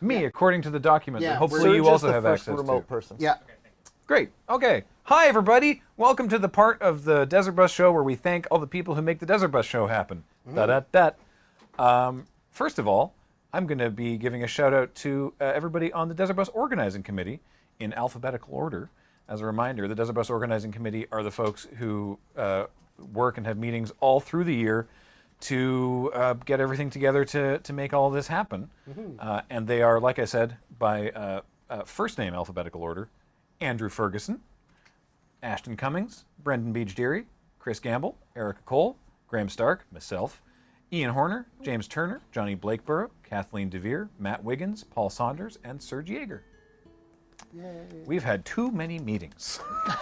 Me, according to the document that hopefully Serge you is also the have first access remote to. person. Yeah. Great. Okay. Hi, everybody. Welcome to the part of the Desert Bus Show where we thank all the people who make the Desert Bus Show happen. First of all, I'm going to be giving a shout out to everybody on the Desert Bus Organizing Committee in alphabetical order. As a reminder, the Desert Bus Organizing Committee are the folks who work and have meetings all through the year to get everything together to make all this happen. And they are, like I said, by first name alphabetical order: Andrew Ferguson, Ashton Cummings, Brendan Beach-Deary, Chris Gamble, Erica Cole, Graham Stark, myself, Ian Horner, James Turner, Johnny Blakeborough, Kathleen DeVere, Matt Wiggins, Paul Saunders, and Serge Jaeger. Yay. We've had too many meetings.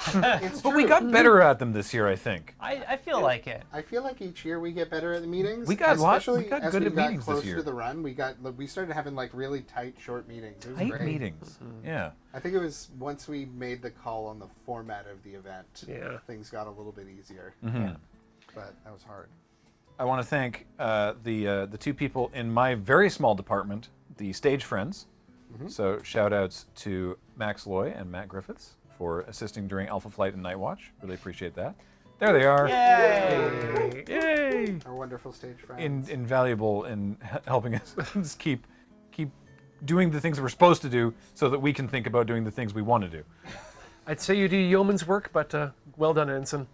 It's But true. we got better at them this year, I think. I feel like it. I feel like each year we get better at the meetings. We got especially good as at we got meetings this closer year. to the run. We started having like really tight, short meetings. It was Tight great. meetings. Yeah. I think it was once we made the call on the format of the event. Yeah. Things got a little bit easier. Mhm. But that was hard. I want to thank the two people in my very small department, the stage friends. So shout outs to Max Loy and Matt Griffiths for assisting during Alpha Flight and Night Watch. Really appreciate that. There they are. Yay! Yay! Our wonderful stage friends. Invaluable in helping us keep doing the things we're supposed to do so that we can think about doing the things we want to do. I'd say you do yeoman's work, but well done, Ensign.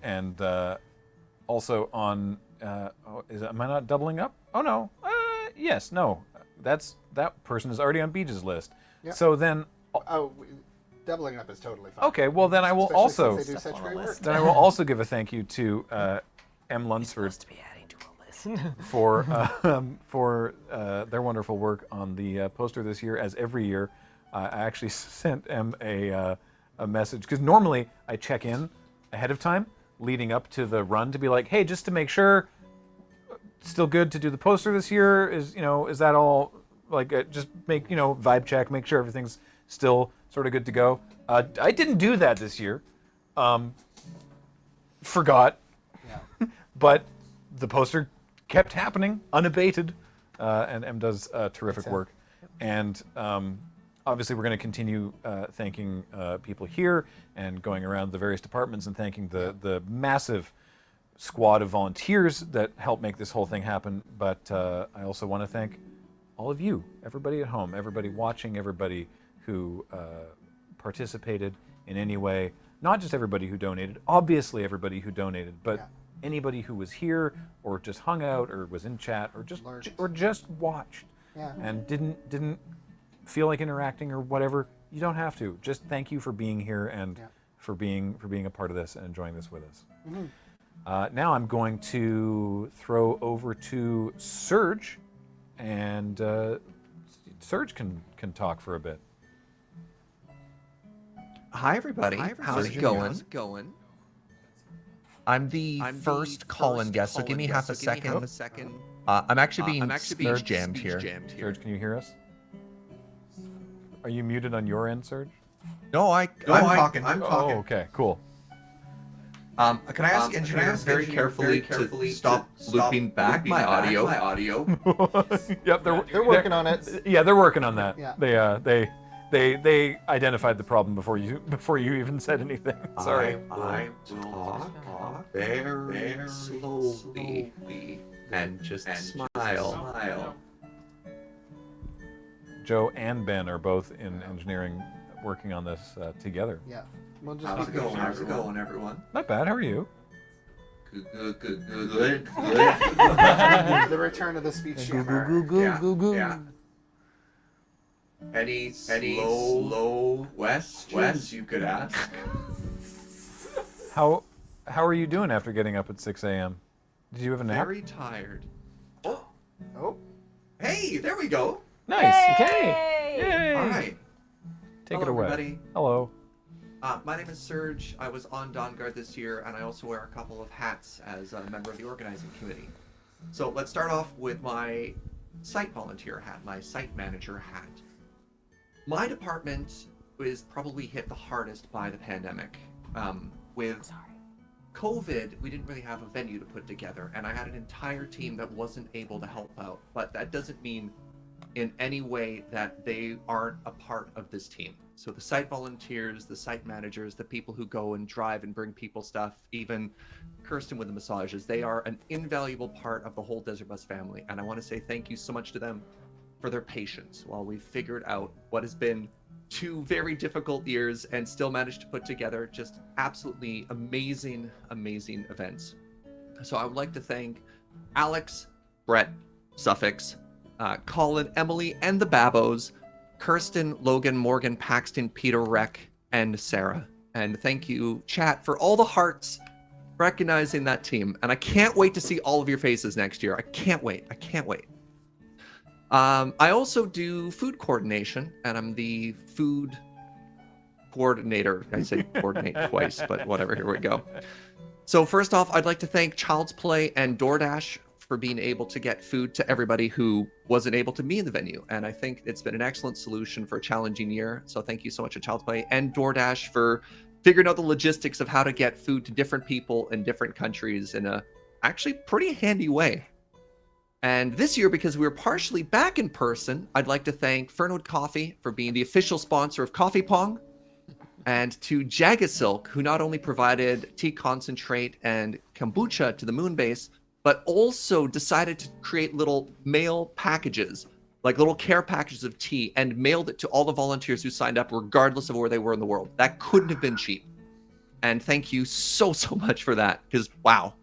And also on, am I not doubling up? Oh no, yes, no, that person is already on Beach's list. Yep. So then, Doubling up is totally fine. okay, well then I will Especially also, since they do such great work. then I will also give a thank you to M. Lunsford To be adding to a list. for their wonderful work on the poster this year. As every year, I actually sent M a message because normally I check in ahead of time, leading up to the run, to be like, hey, just to make sure, still good to do the poster this year. Is that all? Like, just make vibe check, make sure everything's still sort of good to go. I didn't do that this year. Forgot. Yeah. But the poster kept happening unabated, and M does terrific work. And obviously, we're going to continue thanking people here and going around the various departments and thanking the massive squad of volunteers that help make this whole thing happen. But I also want to thank all of you, everybody at home, everybody watching, everybody who participated in any way. Not just everybody who donated, obviously everybody who donated, but anybody who was here or just hung out or was in chat or just watched and didn't feel like interacting or whatever. You don't have to. Just thank you for being here and for being a part of this and enjoying this with us. Now I'm going to throw over to Serge, and Serge can talk for a bit. Hi everybody. How's it going? I'm the first call-in guest, so give me half a second. I'm actually being speech jammed here. Serge, can you hear us? Are you muted on your end, Serge? No, I'm talking. Oh, okay, cool. Can I ask engineers very carefully to stop looping back my audio? Yep, They're working on it. Yeah, they're working on that. Yeah. They identified the problem before you even said anything. Sorry. I will talk very slowly and just smile. Joe and Ben are both in engineering, working on this together. Yeah. We'll just How's it going, everyone? Not bad. How are you? Good. The return of the speech Goo, jammer. goo, goo, goo, goo. Yeah. Any slow questions you could ask? How are you doing after getting up at 6 a.m.? Did you have a nap? Very tired. Oh. Hey, there we go. Nice. Yay! Yay! All right. Take Hello, it away. everybody. Hello. My name is Serge. I was on Dawn Guard this year, and I also wear a couple of hats as a member of the organizing committee. So let's start off with my site volunteer hat, my site manager hat. My department is probably hit the hardest by the pandemic, with COVID, we didn't really have a venue to put together, and I had an entire team that wasn't able to help out. But that doesn't mean in any way that they aren't a part of this team. So the site volunteers, the site managers, the people who go and drive and bring people stuff, even Kirsten with the massages, they are an invaluable part of the whole Desert Bus family. And I want to say thank you so much to them for their patience while we figured out what has been 2 very difficult years and still managed to put together just absolutely amazing, amazing events. So I would like to thank Alex, Brett, Suffix, Colin, Emily, and the Babos, Kirsten, Logan, Morgan, Paxton, Peter, Rec, and Sarah. And thank you, chat, for all the hearts recognizing that team. And I can't wait to see all of your faces next year. I can't wait. I can't wait. I also do food coordination, and I'm the food coordinator. I said coordinate twice, but whatever. Here we go. So first off, I'd like to thank Child's Play and DoorDash for being able to get food to everybody who wasn't able to be in the venue. And I think it's been an excellent solution for a challenging year. So thank you so much to Child's Play and DoorDash for figuring out the logistics of how to get food to different people in different countries in a actually pretty handy way. And this year, because we were partially back in person, I'd like to thank Fernwood Coffee for being the official sponsor of Coffee Pong, and to JagaSilk, who not only provided tea concentrate and kombucha to the moon base, but also decided to create little mail packages, like little care packages of tea, and mailed it to all the volunteers who signed up, regardless of where they were in the world. That couldn't have been cheap. And thank you so much for that, because wow.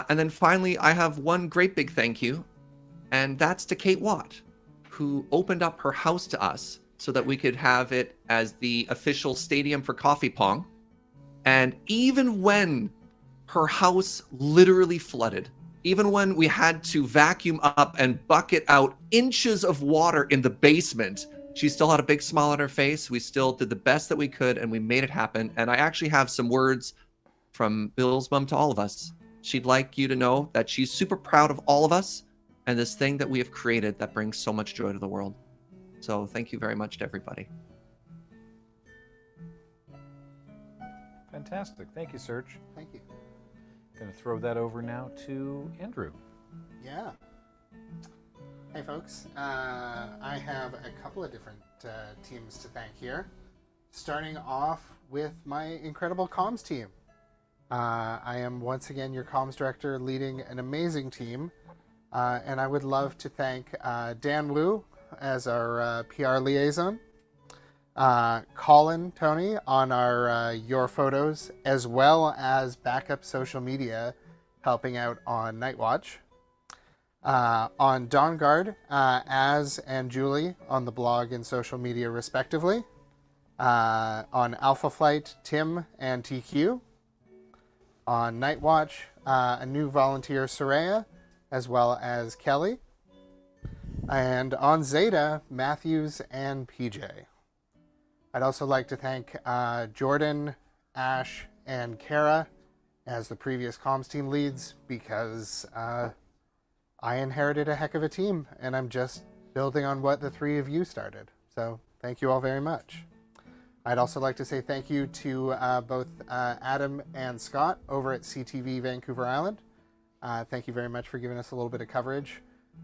And then finally, I have one great big thank you, and that's to Kate Watt, who opened up her house to us so that we could have it as the official stadium for Coffee Pong. And even when her house literally flooded, even when we had to vacuum up and bucket out inches of water in the basement, she still had a big smile on her face. We still did the best that we could, and we made it happen. And I actually have some words from Billsmom to all of us. She'd like you to know that she's super proud of all of us and this thing that we have created that brings so much joy to the world. So thank you very much to everybody. Fantastic. Thank you, Serge. Thank you. Going to throw that over now to Andrew. Yeah. Hey, folks. I have a couple of different teams to thank here. Starting off with my incredible comms team. I am once again your comms director, leading an amazing team. And I would love to thank Dan Wu as our PR liaison. Colin, Tony on our Your Photos, as well as backup social media, helping out on Night Watch. On Dawn Guard, Az and Julie on the blog and social media respectively. On Alpha Flight, Tim and TQ. On Night Watch, a new volunteer, Soraya, as well as Kelly. And on Zeta, Matthews and PJ. I'd also like to thank Jordan, Ash, and Kara as the previous comms team leads, because I inherited a heck of a team, and I'm just building on what the three of you started. So thank you all very much. I'd also like to say thank you to both Adam and Scott over at CTV Vancouver Island. Thank you very much for giving us a little bit of coverage.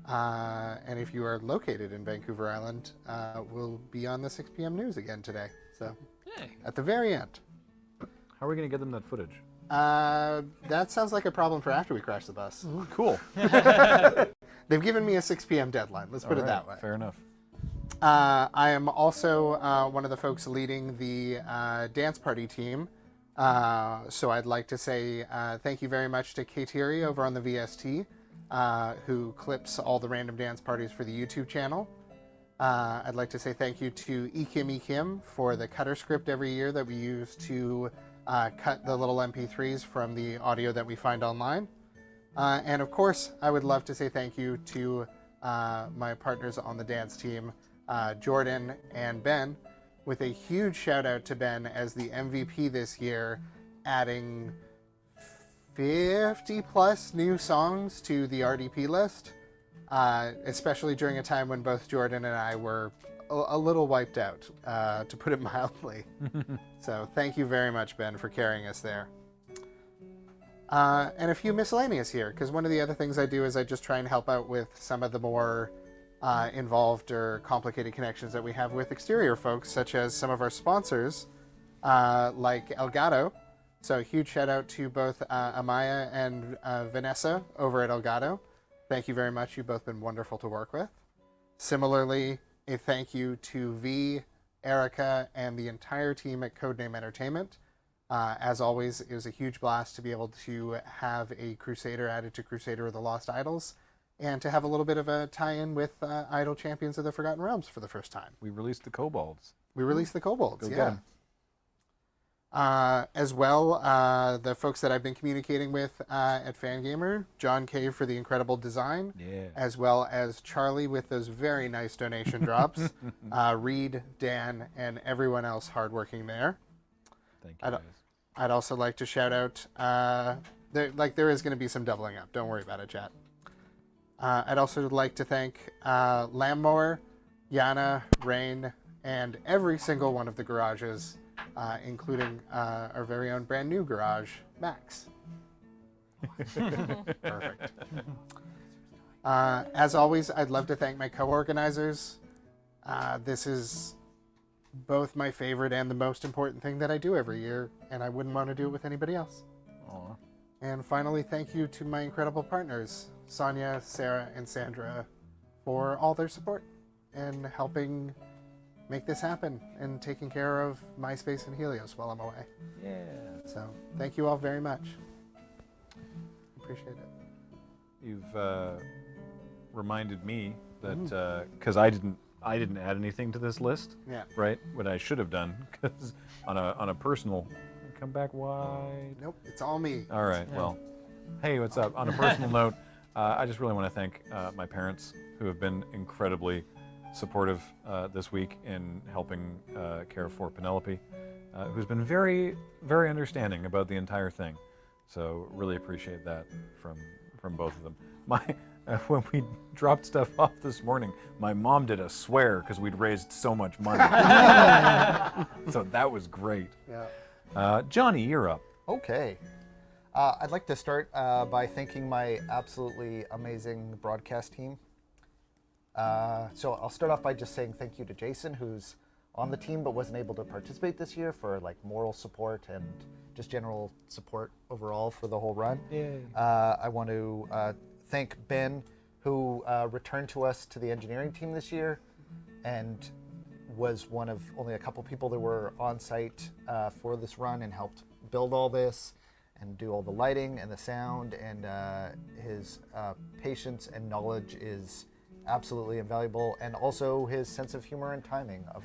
And if you are located in Vancouver Island, we'll be on the 6 p.m. news again today. So at the very end. How are we going to get them that footage? That sounds like a problem for after we crash the bus. Cool. They've given me a 6 p.m. deadline. Let's put it that way. Fair enough. I am also one of the folks leading the dance party team. So I'd like to say thank you very much to Caitiri over on the VST, who clips all the random dance parties for the YouTube channel. I'd like to say thank you to ekimekim for the cutter script every year that we use to cut the little MP3s from the audio that we find online. And of course, I would love to say thank you to my partners on the dance team, Jordan and Ben, with a huge shout out to Ben as the MVP this year, adding 50 plus new songs to the RDP list, especially during a time when both Jordan and I were a little wiped out, to put it mildly. So thank you very much, Ben, for carrying us there. And a few miscellaneous here, because one of the other things I do is I just try and help out with some of the more involved or complicated connections that we have with exterior folks, such as some of our sponsors, like Elgato. So huge shout out to both Amaya and Vanessa over at Elgato. Thank you very much. You've both been wonderful to work with. Similarly, a thank you to V, Erica, and the entire team at Codename Entertainment. As always, it was a huge blast to be able to have a Crusader added to Crusader of the Lost Idols, and to have a little bit of a tie-in with Idol Champions of the Forgotten Realms for the first time. We released the kobolds. We released the kobolds, Go get yeah. 'em. As well, the folks that I've been communicating with at Fangamer, John K for the incredible design, Yeah. as well as Charlie with those very nice donation drops, Reed, Dan, and everyone else hardworking there. Thank you, guys. I'd also like to shout out, there is going to be some doubling up. Don't worry about it, chat. I'd also like to thank Lambmower, Yana, Rain, and every single one of the garages, including our very own brand new garage, Max. Perfect. As always, I'd love to thank my co-organizers. This is both my favorite and the most important thing that I do every year, and I wouldn't want to do it with anybody else. Aw. And finally, thank you to my incredible partners, Sonia, Sarah, and Sandra, for all their support and helping make this happen and taking care of MySpace and Helios while I'm away. Yeah. So thank you all very much. Appreciate it. You've reminded me that because I didn't add anything to this list, Yeah. right? What I should have done, because on a personal, come back wide. Nope, it's all me. All right. Well, hey, what's up? On a personal note, I just really want to thank my parents who have been incredibly supportive this week in helping care for Penelope, who's been very, very understanding about the entire thing. So really appreciate that from both of them. When we dropped stuff off this morning, my mom did a swear because we'd raised so much money. So that was great. Yeah. Johnny, you're up. Okay. I'd like to start by thanking my absolutely amazing broadcast team. So I'll start off by just saying thank you to Jason, who's on the team but wasn't able to participate this year, for like moral support and just general support overall for the whole run. I want to thank Ben, who returned to us to the engineering team this year and was one of only a couple people that were on site for this run and helped build all this and do all the lighting and the sound, and his patience and knowledge is absolutely invaluable, and also his sense of humor and timing of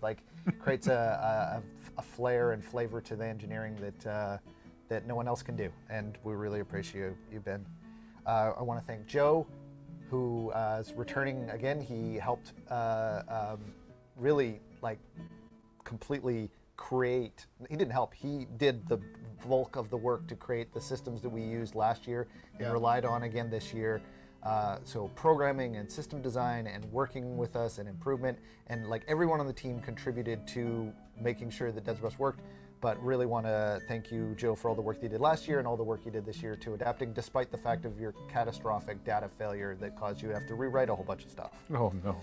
like creates a flair and flavor to the engineering that no one else can do, and we really appreciate you, Ben. I want to thank Joe, who is returning again. He helped really like completely create. He didn't help. He did the bulk of the work to create the systems that we used last year and relied on again this year. So programming and system design and working with us and improvement, and like everyone on the team contributed to making sure that Desert Bus worked. But really want to thank you, Joe, for all the work you did last year and all the work you did this year to adapting, despite the fact of your catastrophic data failure that caused you to have to rewrite a whole bunch of stuff. Oh no.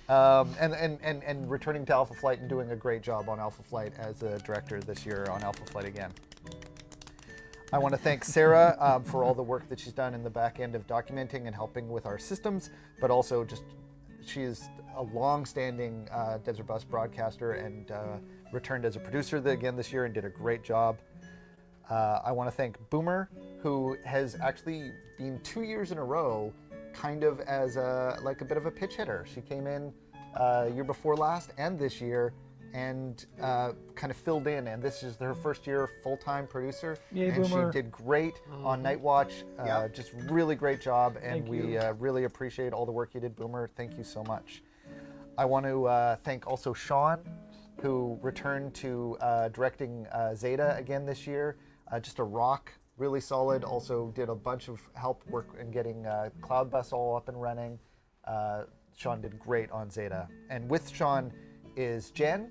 And returning to Alpha Flight and doing a great job on Alpha Flight as a director this year on Alpha Flight again. I want to thank Sarah for all the work that she's done in the back end of documenting and helping with our systems, but also just she is a long-standing Desert Bus broadcaster and returned as a producer again this year and did a great job. I want to thank Boomer, who has actually been 2 years in a row kind of as a bit of a pitch hitter. She came in year before last and this year and kind of filled in, and this is her first year full-time producer. Yay, and Boomer. she did great on Night Watch. Just really great job, and Thank we you. really appreciate all the work you did, Boomer. Thank you so much. I want to thank also Sean, who returned to directing Zeta again this year. Just a rock, really solid. Also did a bunch of help work in getting Cloud Bus all up and running. Sean did great on Zeta. And with Sean is Jen,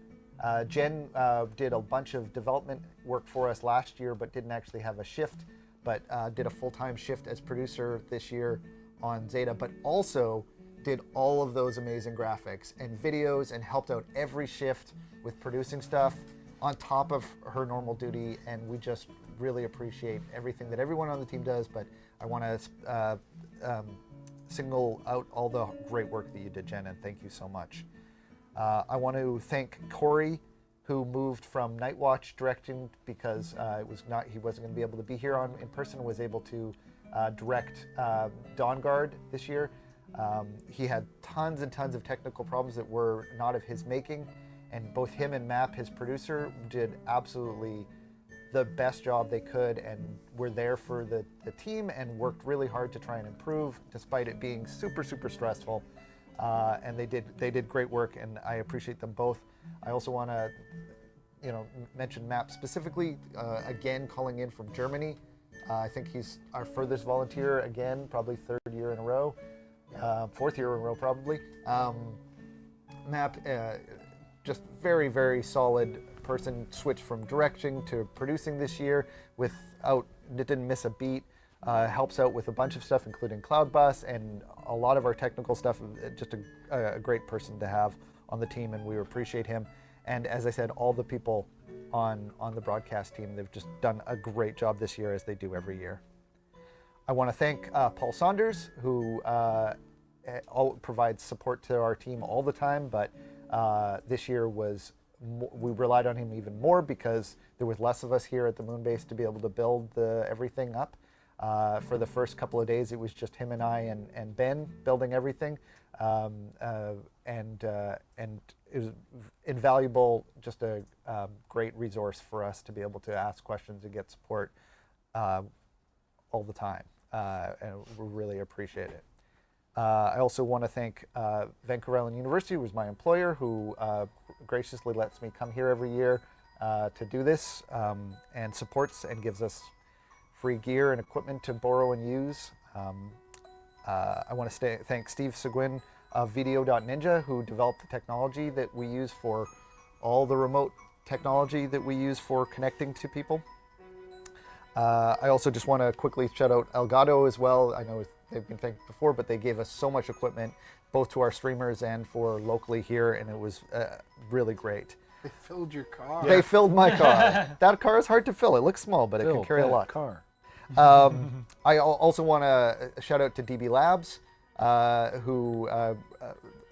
Jen did a bunch of development work for us last year, but didn't actually have a shift, but did a full-time shift as producer this year on Zeta, but also did all of those amazing graphics and videos and helped out every shift with producing stuff on top of her normal duty. And we just really appreciate everything that everyone on the team does, but I want to single out all the great work that you did, Jen, and thank you so much. I want to thank Corey, who moved from Night Watch directing because he wasn't going to be able to be here in person, was able to direct Dawn Guard this year. He had tons and tons of technical problems that were not of his making, and both him and Map, his producer, did absolutely the best job they could and were there for the team and worked really hard to try and improve despite it being super, super stressful. And they did great work, and I appreciate them both. I also want to mention Map specifically, again calling in from Germany. I think he's our furthest volunteer again, probably third year in a row, fourth year in a row probably. Map, just very, very solid person, switched from directing to producing this year didn't miss a beat. Helps out with a bunch of stuff, including Cloud Bus and a lot of our technical stuff. Just a great person to have on the team, and we appreciate him. And as I said, all the people on the broadcast team, they've just done a great job this year, as they do every year. I want to thank Paul Saunders, who provides support to our team all the time, but this year we relied on him even more because there was less of us here at the moon base to be able to build everything up. For the first couple of days, it was just him and I and Ben building everything, and it was invaluable, just a great resource for us to be able to ask questions and get support all the time, and we really appreciate it. I also want to thank Vancouver Island University, who was my employer, who graciously lets me come here every year to do this, and supports and gives us free gear and equipment to borrow and use. I want to thank Steve Seguin of Video.Ninja, who developed the technology that we use for all the remote technology that we use for connecting to people. I also just want to quickly shout out Elgato as well. I know they've been thanked before, but they gave us so much equipment, both to our streamers and for locally here, and it was really great. They filled your car. They filled my car. That car is hard to fill. It looks small, but it can carry a lot. Car. I also want to shout out to DB Labs, who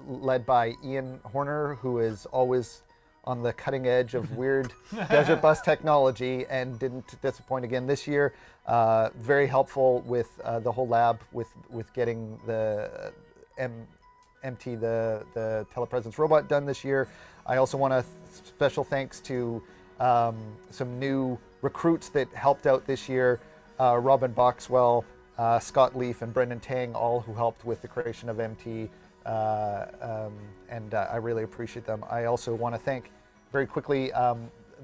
led by Ian Horner, who is always on the cutting edge of weird desert bus technology and didn't disappoint again this year. Very helpful with the whole lab with getting the MT, the telepresence robot, done this year. I also want to special thanks to some new recruits that helped out this year. Robin Boxwell, Scott Leaf, and Brendan Tang, all who helped with the creation of MT, and I really appreciate them. I also want to thank, very quickly,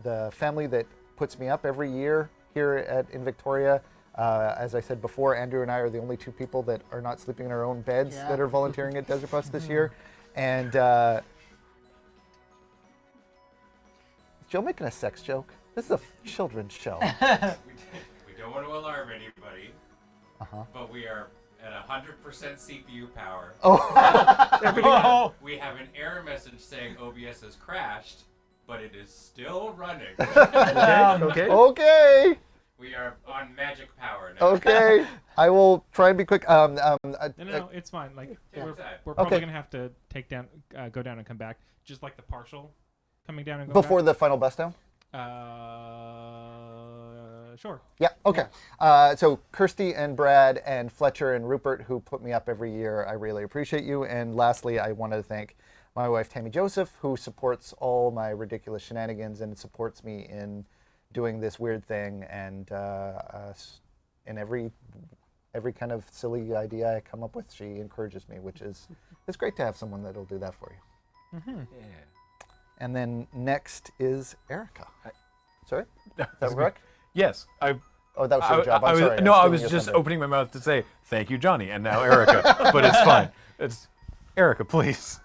the family that puts me up every year here in Victoria. As I said before, Andrew and I are the only two people that are not sleeping in our own beds that are volunteering at Desert Bus this year. And is Joe making a sex joke? This is a children's show. We don't want to alarm anybody, but we are at 100% CPU power. Oh. We have an error message saying OBS has crashed, but it is still running. Okay. We are on magic power now. Okay. I will try and be quick. No, it's fine. Like we're probably gonna have to go down and come back, just like the partial coming down and going before the final bust down. Sure. Yeah, okay. So Kirsty and Brad and Fletcher and Rupert, who put me up every year, I really appreciate you. And lastly, I want to thank my wife, Tammy Joseph, who supports all my ridiculous shenanigans and supports me in doing this weird thing. And in every kind of silly idea I come up with, she encourages me, which is, it's great to have someone that'll do that for you. Yeah. And then next is Erica. Sorry? Is that correct? Yes. Oh, that was your job. I'm sorry. I was just opening my mouth to say, thank you, Johnny, and now Erica. But it's fine. It's Erica, please.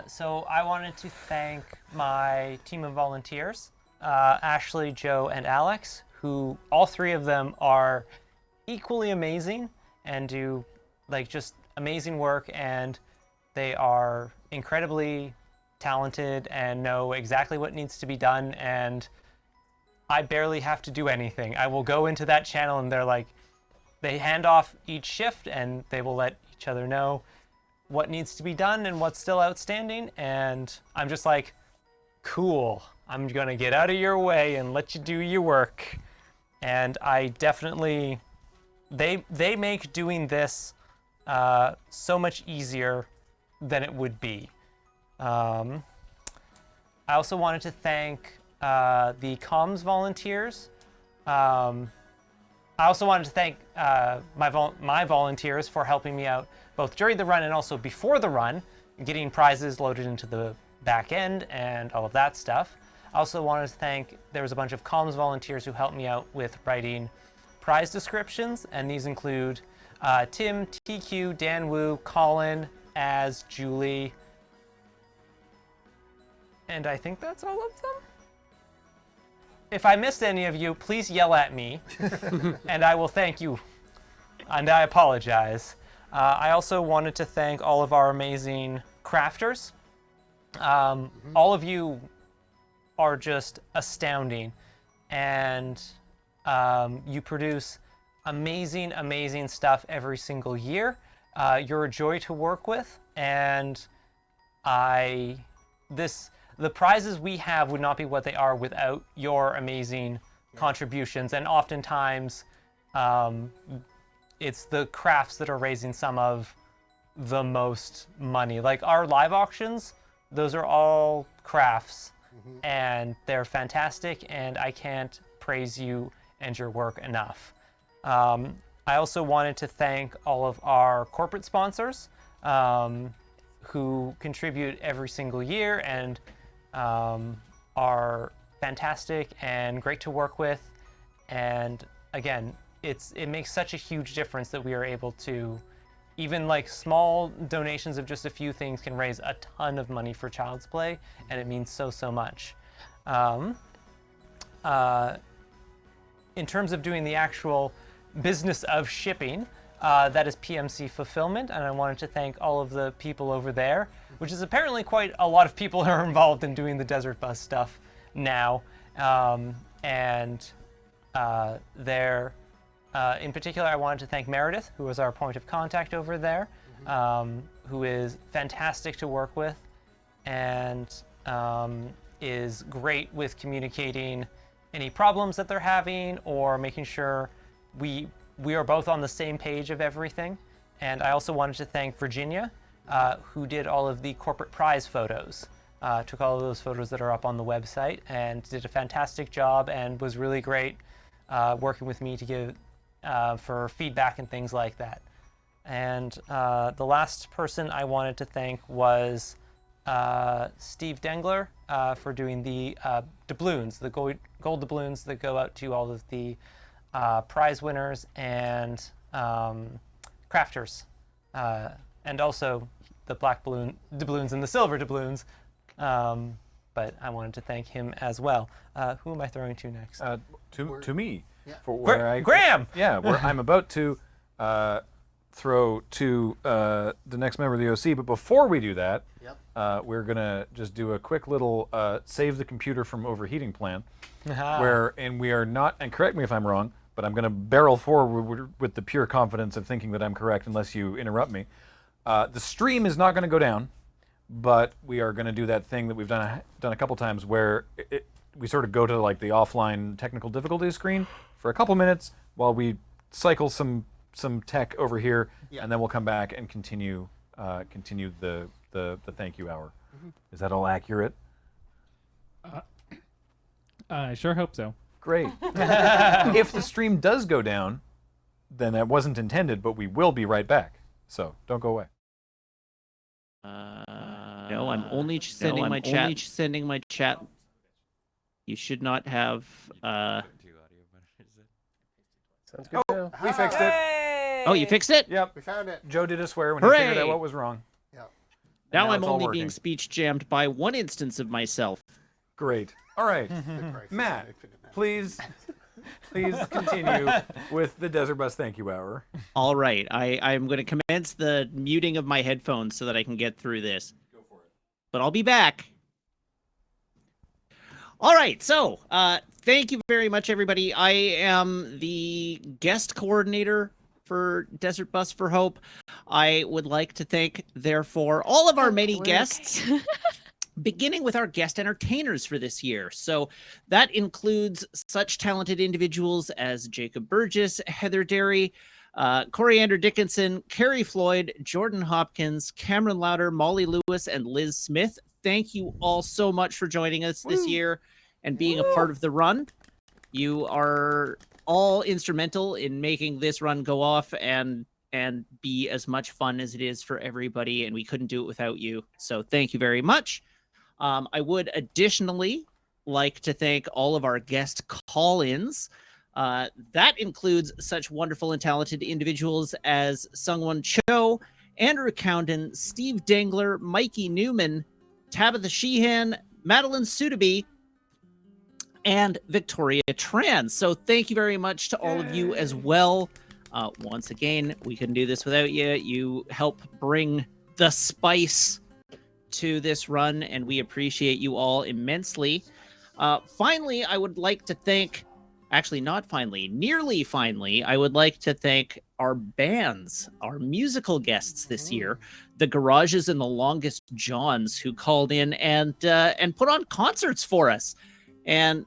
So I wanted to thank my team of volunteers, Ashley, Joe, and Alex, who all three of them are equally amazing and do just amazing work, and they are incredibly talented and know exactly what needs to be done, and I barely have to do anything. I will go into that channel and they hand off each shift and they will let each other know what needs to be done and what's still outstanding, and I'm just like, cool, I'm gonna get out of your way and let you do your work. And I definitely, they make doing this so much easier than it would be. I also wanted to thank the comms volunteers. I also wanted to thank my volunteers for helping me out both during the run and also before the run, getting prizes loaded into the back end and all of that stuff. I also wanted to thank, there was a bunch of comms volunteers who helped me out with writing prize descriptions, and these include Tim, TQ, Dan Wu, Colin, Az, Julie, and I think that's all of them. If I missed any of you, please yell at me, and I will thank you, and I apologize. I also wanted to thank all of our amazing crafters. All of you are just astounding, and you produce amazing, amazing stuff every single year. You're a joy to work with, and the prizes we have would not be what they are without your amazing contributions, and oftentimes it's the crafts that are raising some of the most money. Like our live auctions, those are all crafts, and they're fantastic, and I can't praise you and your work enough. I also wanted to thank all of our corporate sponsors who contribute every single year and are fantastic and great to work with. And again, it makes such a huge difference that we are able to, even small donations of just a few things can raise a ton of money for Child's Play, and it means so, so much. In terms of doing the actual business of shipping, that is PMC Fulfillment, and I wanted to thank all of the people over there, which is apparently quite a lot of people who are involved in doing the Desert Bus stuff now. In particular, I wanted to thank Meredith, who was our point of contact over there, who is fantastic to work with and is great with communicating any problems that they're having or making sure we are both on the same page of everything. And I also wanted to thank Virginia, who did all of the corporate prize photos, took all of those photos that are up on the website and did a fantastic job and was really great working with me to give for feedback and things like that. And the last person I wanted to thank was Steve Dengler for doing the doubloons, the gold doubloons that go out to all of the prize winners and crafters, and also the black doubloons and the silver doubloons. But I wanted to thank him as well. Who am I throwing to next? To me. Yeah. For where Graham! Yeah, where I'm about to throw to the next member of the OC. But before we do that, we're going to just do a quick little save the computer from overheating plan. And we are not, and correct me if I'm wrong, but I'm going to barrel forward with the pure confidence of thinking that I'm correct unless you interrupt me. The stream is not going to go down, but we are going to do that thing that we've done a couple times where we sort of go to the offline technical difficulty screen for a couple minutes while we cycle some tech over here, and then we'll come back and continue the thank you hour. Is that all accurate? I sure hope so. Great. If the stream does go down, then that wasn't intended, but we will be right back. So don't go away. No, I'm only sending my chat. You should not have. Sounds good. Oh, we fixed it. Oh, you fixed it? Yep. We found it. Joe did a swear when he figured out what was wrong. Yep. Now I'm it's all only working. being speech jammed by one instance of myself. Great. All right, Matt, please continue with the Desert Bus Thank You Hour. All right, I'm going to commence the muting of my headphones so that I can get through this. Go for it. But I'll be back. All right, so thank you very much, everybody. I am the guest coordinator for Desert Bus for Hope. I would like to thank, therefore, all of our many guests, beginning with our guest entertainers for this year. So that includes such talented individuals as Jacob Burgess, Heather Derry, Coriander Dickinson, Carrie Floyd, Jordan Hopkins, Cameron Louder, Molly Lewis, and Liz Smith. Thank you all so much for joining us this year and being a part of the run. You are all instrumental in making this run go off and be as much fun as it is for everybody, and we couldn't do it without you. So thank you very much. I would additionally like to thank all of our guest call-ins. That includes such wonderful and talented individuals as Sungwon Cho, Andrew Cowden, Steve Dangler, Mikey Newman, Tabitha Sheehan, Madeline Sudaby, and Victoria Tran. So thank you very much to all of you as well. Once again, we couldn't do this without you. You help bring the spice to this run, and we appreciate you all immensely. Finally, I would like to thank, actually not finally, nearly finally, I would like to thank our bands, our musical guests this year, the Garages and the Longest Johns, who called in and put on concerts for us. And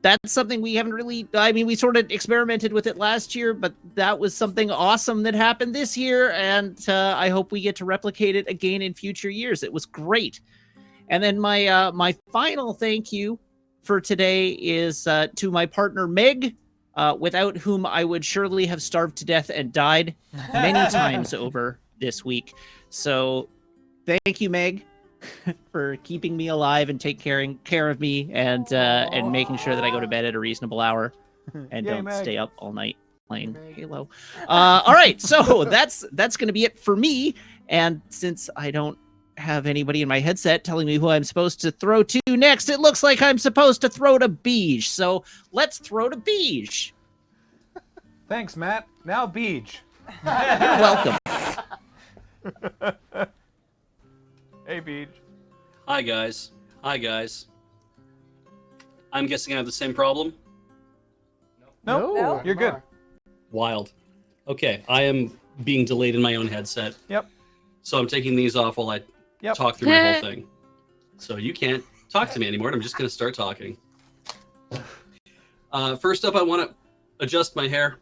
that's something we haven't really, I mean, we sort of experimented with it last year, but that was something awesome that happened this year, and I hope we get to replicate it again in future years. It was great. And then my final thank you for today is to my partner, Meg, without whom I would surely have starved to death and died many times over this week. So thank you, Meg, for keeping me alive and taking care of me and making sure that I go to bed at a reasonable hour and Yay, don't Meg. stay up all night playing Halo. All right, so that's going to be it for me. And since I don't have anybody in my headset telling me who I'm supposed to throw to next, it looks like I'm supposed to throw to Beej. So let's throw to Beej. Thanks, Matt. Now Beej. You're welcome. Hey, Beej. Hi, guys. I'm guessing I have the same problem. No, you're good. Wild. Okay, I am being delayed in my own headset. Yep. So I'm taking these off while I talk through my whole thing. So you can't talk to me anymore. I'm just going to start talking. First up, I want to adjust my hair.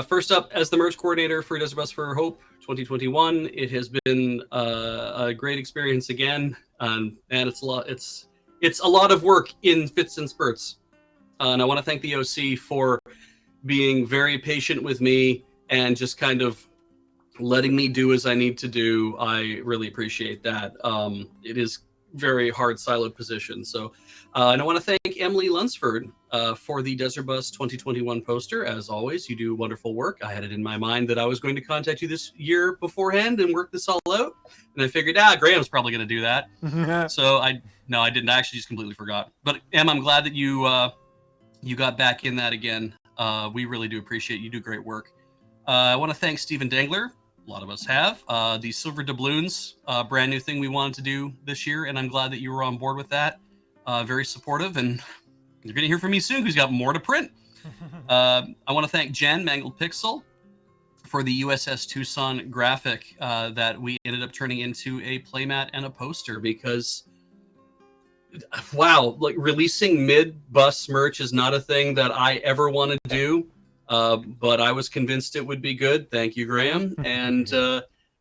First up, as the merch coordinator for Desert Bus for Hope 2021, it has been a great experience again, and it's a lot of work in fits and spurts. And I want to thank the OC for being very patient with me and just kind of letting me do as I need to do. I really appreciate that. It is very hard siloed position. So, and I want to thank Emily Lunsford for the Desert Bus 2021 poster. As always, you do wonderful work. I had it in my mind that I was going to contact you this year beforehand and work this all out. And I figured, Graham's probably going to do that. So I didn't. I actually just completely forgot. But Em, I'm glad that you got back in that again. We really do appreciate it. You do great work. I want to thank Stephen Dangler. A lot of us have. The Silver Doubloons, brand new thing we wanted to do this year, and I'm glad that you were on board with that. Very supportive, and you're going to hear from me soon because we've got more to print. I want to thank Jen, Mangled Pixel, for the USS Tucson graphic that we ended up turning into a playmat and a poster because, wow, like releasing mid-bus merch is not a thing that I ever want to do. But I was convinced it would be good. Thank you, Graham. And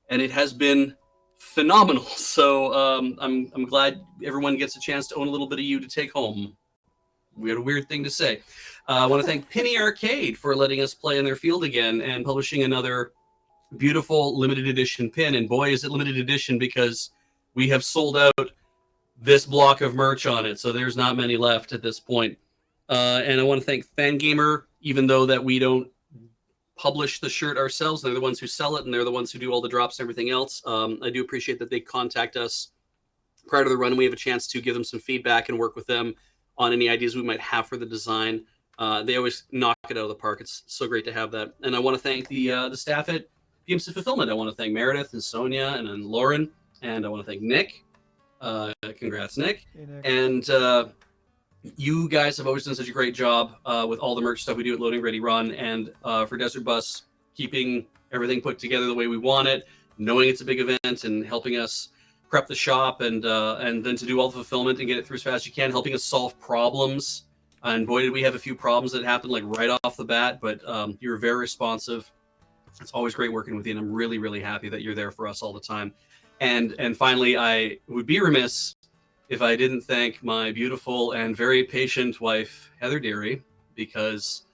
it has been phenomenal. So I'm glad everyone gets a chance to own a little bit of you to take home. We had a weird thing to say. I want to thank Penny Arcade for letting us play in their field again and publishing another beautiful limited edition pin. And boy, is it limited edition because we have sold out this block of merch on it. So there's not many left at this point. And I want to thank Fangamer, even though that we don't publish the shirt ourselves. They're the ones who sell it, and they're the ones who do all the drops and everything else. I do appreciate that they contact us prior to the run, and we have a chance to give them some feedback and work with them on any ideas we might have for the design. They always knock it out of the park. It's so great to have that. And I want to thank the staff at PMC Fulfillment. I want to thank Meredith and Sonia and then Lauren, and I want to thank Nick. Congrats, Nick. Hey, Nick. And you guys have always done such a great job with all the merch stuff we do at Loading Ready Run, and for Desert Bus, keeping everything put together the way we want it, knowing it's a big event, and helping us prep the shop, and then to do all the fulfillment and get it through as fast as you can, helping us solve problems. And boy, did we have a few problems that happened like right off the bat, but you were very responsive. It's always great working with you, and I'm really, really happy that you're there for us all the time. And finally, I would be remiss if I didn't thank my beautiful and very patient wife, Heather Deary, because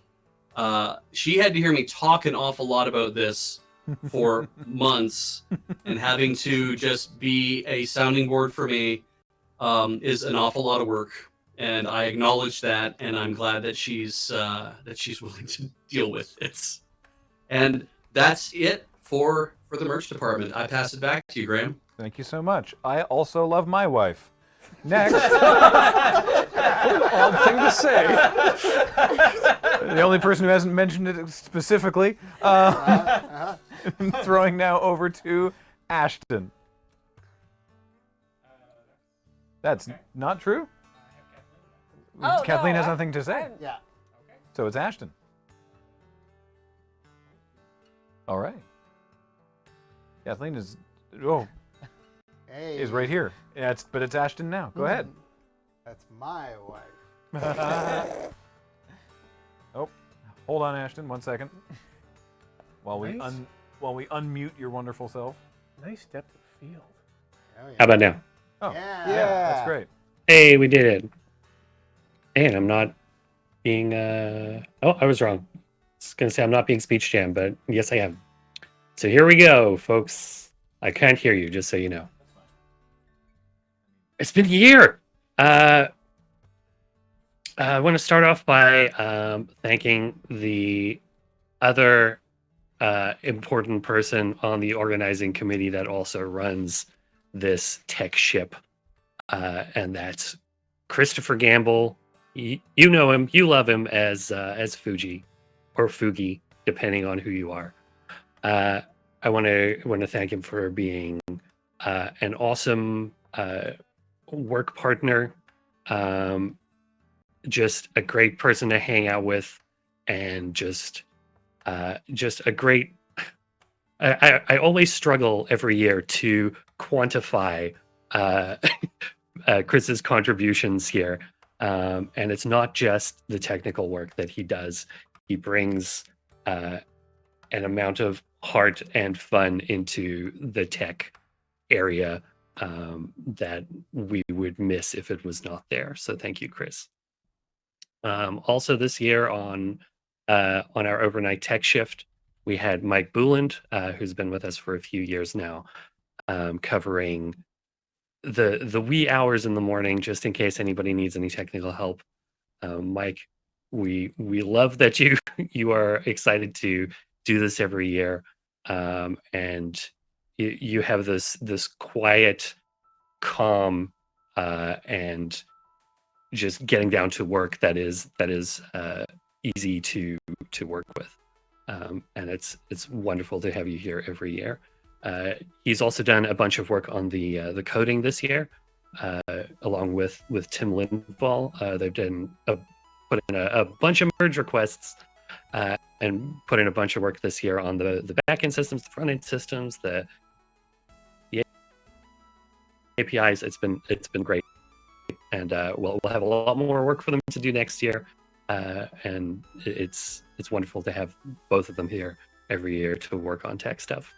she had to hear me talk an awful lot about this for months, and having to just be a sounding board for me is an awful lot of work. And I acknowledge that, and I'm glad that she's willing to deal with it. And that's it for the merch department. I pass it back to you, Graham. Thank you so much. I also love my wife. Next. Odd thing to say. The only person who hasn't mentioned it specifically. Throwing now over to Ashton. That's not true? Oh, Kathleen no, has nothing to say. Yeah. So it's Ashton. All right. Kathleen is Hey. right here. Yeah, but it's Ashton now. Go ahead. That's my wife. Oh, hold on, Ashton. 1 second. While we Nice. while we unmute your wonderful self. Nice depth of field. Oh, yeah. How about now? Oh, Yeah. that's great. Hey, we did it. And I'm not being. Oh, I was wrong. I was gonna say I'm not being speech jammed, but yes, I am. So here we go, folks. I can't hear you, just so you know. It's been a year. I want to start off by thanking the other important person on the organizing committee that also runs this tech ship, and that's Christopher Gamble. You know him, you love him as Fuji or Fugi, depending on who you are. I want to thank him for being an awesome work partner, just a great person to hang out with, and just a great. I always struggle every year to quantify Chris's contributions here, and it's not just the technical work that he does. He brings an amount of heart and fun into the tech area that we would miss if it was not there. So thank you, Chris. Also this year on our overnight tech shift, we had Mike Booland, who's been with us for a few years now, covering the wee hours in the morning, just in case anybody needs any technical help. Mike, we love that you are excited to do this every year, and you have this quiet, calm, and just getting down to work that is easy to work with, and it's wonderful to have you here every year. He's also done a bunch of work on the coding this year, along with Tim Lindvall. They've put in a bunch of merge requests, and put in a bunch of work this year on the back-end systems, the front-end systems, the APIs. It's been great, and we'll have a lot more work for them to do next year, and it's wonderful to have both of them here every year to work on tech stuff.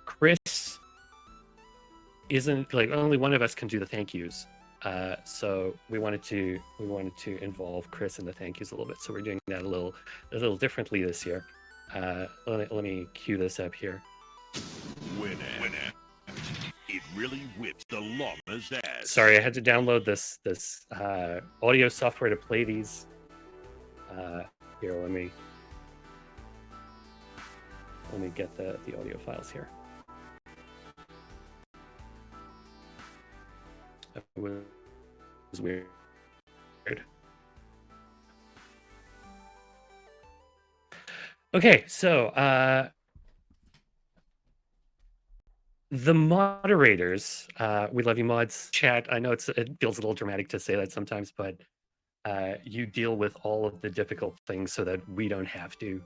Chris isn't, like, only one of us can do the thank yous, so we wanted to involve Chris in the thank yous a little bit. So we're doing that a little differently this year. Let me cue this up here. Winner. It really whips the llama's ass. Sorry, I had to download this audio software to play these. Here, let me let me get the audio files here. It was weird. Okay, so the moderators, we love you mods, chat. I know it feels a little dramatic to say that sometimes, but you deal with all of the difficult things so that we don't have to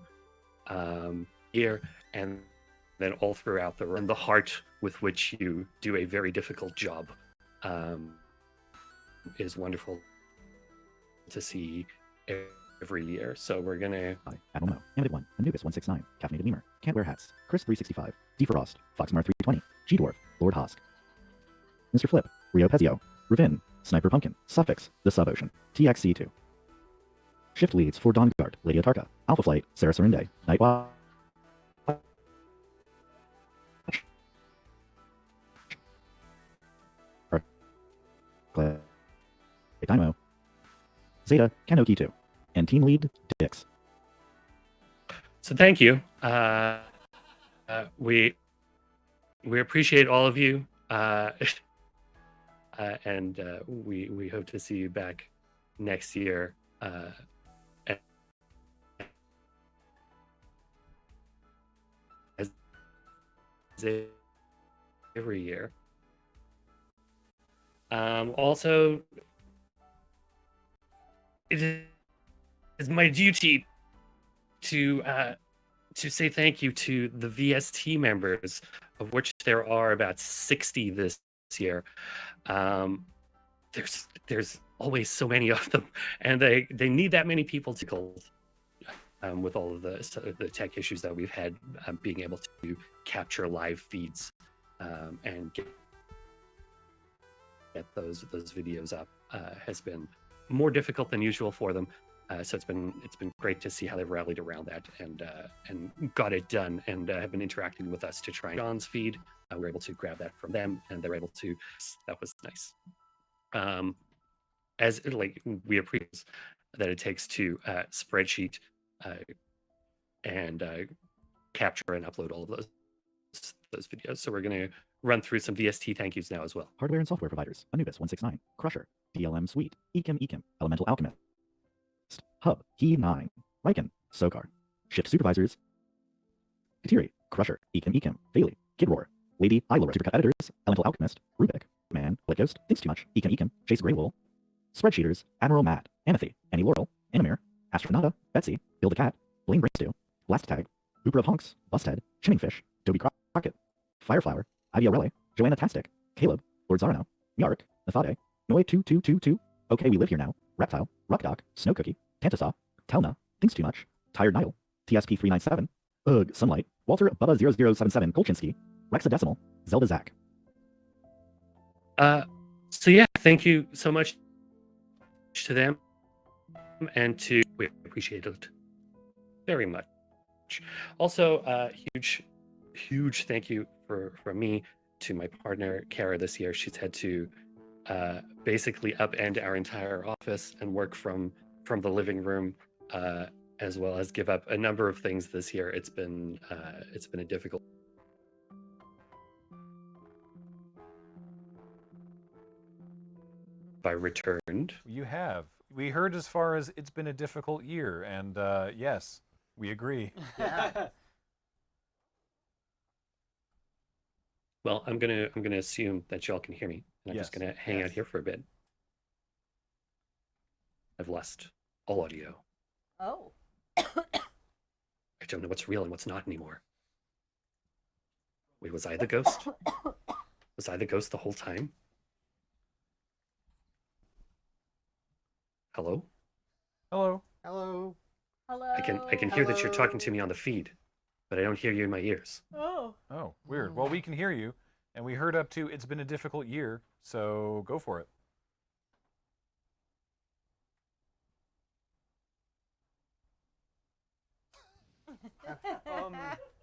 here, and then all throughout the room, the heart with which you do a very difficult job is wonderful to see every year. So we're gonna... Hi, Admiral Mo, Animated1, Anubis169, Caffeinated Lemur, Can't Wear Hats, Chris365, Defrost, Foxmar320, G-Dwarf, Lord Hosk, Mr. Flip, Rio Pezio, Ravin, Sniper Pumpkin, Suffix, The Sub-Ocean, TXC2. Shift leads for Dawnguard, Lady Atarka, Alpha Flight, Sarah Serinde, Nightwatch, Dynamo, Zeta, Kanoki 2, and team lead, Dix. So thank you. We appreciate all of you, and we hope to see you back next year. As every year. Also, it is my duty to say thank you to the VST members, of which there are about 60 this year. There's always so many of them, and they need that many people to go. With all of the tech issues that we've had, being able to capture live feeds and get those videos up has been more difficult than usual for them. So it's been great to see how they've rallied around that and got it done, and have been interacting with us to try John's feed. We were able to grab that from them, and they're able to. That was nice. As like we appreciate that it takes to spreadsheet and capture and upload all of those videos. So we're going to run through some VST thank yous now as well. Hardware and software providers, Anubis169, Crusher, DLM Suite, ekimekim, Elemental Alchemist, Hub, He9, Riken, Sokar, Shift Supervisors, Caitiri, Crusher, ekimekim, Bailey, Kidroar, Lady, Ilower, Supercut Editors, Elemental Alchemist, Rubik, Man, Blood Ghost, Thinks Too Much, ekimekim, Chase Greywool, Spreadsheeters, Admiral Matt, Anathy, Annie Laurel, Animir, Astronauta, Betsy, Build a Cat, Blame Brainstew, Blast Tag, Hooper of Honks, Busthead, Chimmingfish, Dobie Crockett, Fireflower, Ivy O'Reilly, Joanna Tastic, Caleb, Lord Zarno, Yark, Nathade, Noe2222, Okay We Live Here Now, Reptile, Ruckdock, Snow Cookie, Tantasaw, Telna, Thinks Too Much, Tired Nile, TSP397, Ugh, Sunlight, Walter Bubba 0077 Kolchinsky, Rexadecimal, Zelda Zach. So yeah, thank you so much to them, and we appreciate it very much. Also, huge thank you from me to my partner Kara this year. She's had to basically upend our entire office and work from the living room, as well as give up a number of things this year. It's been a difficult. I returned. You have. We heard as far as it's been a difficult year, and yes, we agree. Yeah. Well, I'm gonna assume that y'all can hear me, and I'm Yes. just gonna hang out here for a bit. I've lost all audio. Oh. I don't know what's real and what's not anymore. Wait, was I the ghost? Was I the ghost the whole time? Hello? Hello. Hello. Hello. I can hear that you're talking to me on the feed, but I don't hear you in my ears. Oh. Oh, weird. Well, we can hear you, and we heard up to it's been a difficult year, so go for it.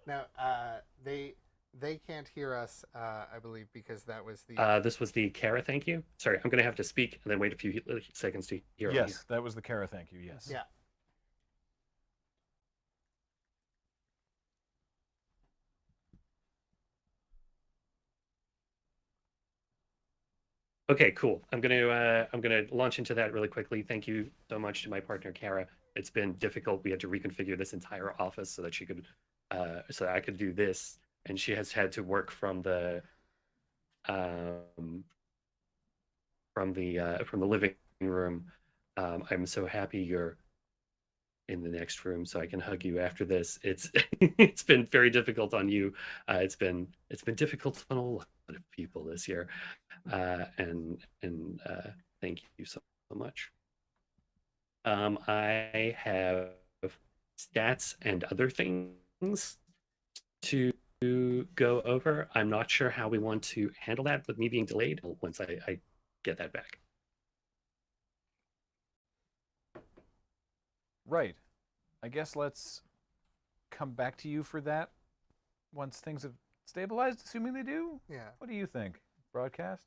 Now, they can't hear us, I believe, because that was the... This was the Kara thank you. Sorry, I'm going to have to speak and then wait a few seconds to hear it. Yes, that was the Kara thank you, yes. Yeah. Okay, cool. I'm gonna launch into that really quickly. Thank you so much to my partner Kara. It's been difficult. We had to reconfigure this entire office so that she could, so that I could do this, and she has had to work from the living room. I'm so happy you're in the next room so I can hug you after this. It's it's been very difficult on you. It's been difficult on a lot of people this year. And thank you so much. I have stats and other things to go over. I'm not sure how we want to handle that with me being delayed once I get that back. Right. I guess let's come back to you for that once things have stabilized, assuming they do. Yeah. What do you think? Broadcast?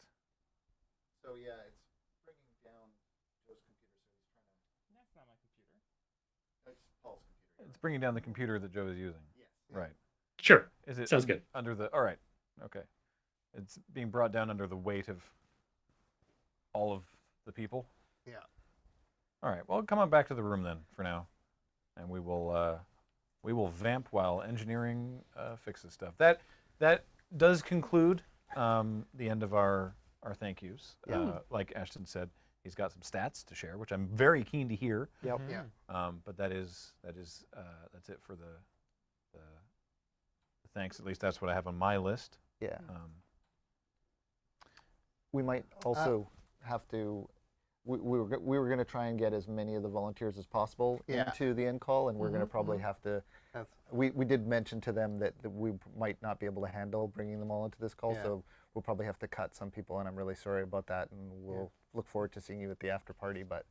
So yeah, it's bringing down Joe's computer, so he's trying to... That's not my computer. That's Paul's computer. It's bringing down the computer that Joe is using. Yes. Right. Sure. Is it Sounds good. Under the... All right. Okay. It's being brought down under the weight of all of the people? Yeah. All right. Well, come on back to the room then for now. And we will vamp while engineering fixes stuff. That does conclude the end of our thank yous. Like Ashton said, he's got some stats to share, which I'm very keen to hear. Yep. Yeah. But that's it for the thanks. At least that's what I have on my list. Yeah. We might also have to. We were going to try and get as many of the volunteers as possible into the end call, and we're going to probably have to. We did mention to them that we might not be able to handle bringing them all into this call, so we'll probably have to cut some people, and I'm really sorry about that. And we'll look forward to seeing you at the after party. But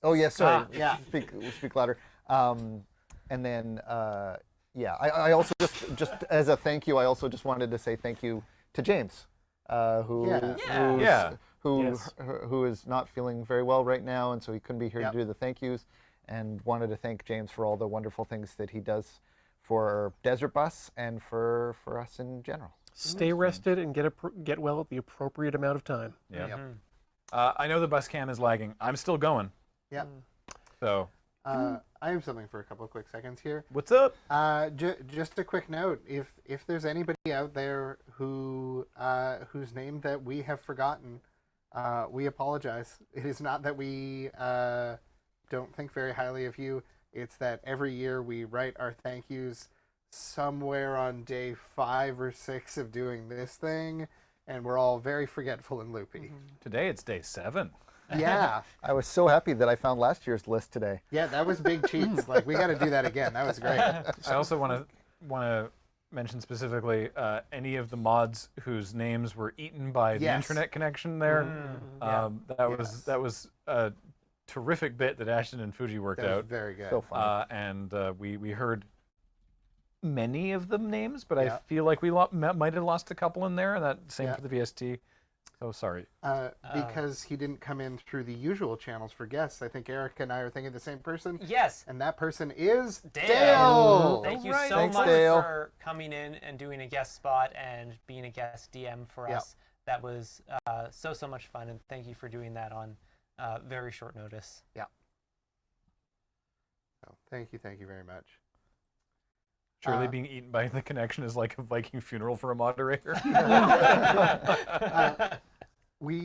oh yeah, sorry. Speak louder. And then I also just as a thank you, I also just wanted to say thank you to James, who is not feeling very well right now, and so he couldn't be here to do the thank yous, and wanted to thank James for all the wonderful things that he does for Desert Bus and for us in general. Stay rested and get well at the appropriate amount of time. Yeah. I know the bus cam is lagging. I'm still going. Yeah. So. I have something for a couple of quick seconds here. What's up? Just a quick note: if there's anybody out there who whose name that we have forgotten, we apologize. It is not that we don't think very highly of you. It's that every year we write our thank yous somewhere on day 5 or 6 of doing this thing, and we're all very forgetful and loopy. Today it's day 7. Yeah. I was so happy that I found last year's list today. Yeah, that was big cheese. Like, we got to do that again. That was great. I also want to mention specifically any of the mods whose names were eaten by the internet connection there. That was a terrific bit that Ashton and Fuji worked out. That was very good. So fun. And we heard many of them names, but I feel like we might have lost a couple in there, and that same for the VST. So sorry. Because he didn't come in through the usual channels for guests. I think Eric and I are thinking the same person. Yes. And that person is Dale. Thank you so Thanks, much Dale. for coming in and doing a guest spot and being a guest DM for us. That was so much fun, and thank you for doing that on very short notice. Yeah. So thank you very much. Surely being eaten by the connection is like a Viking funeral for a moderator. We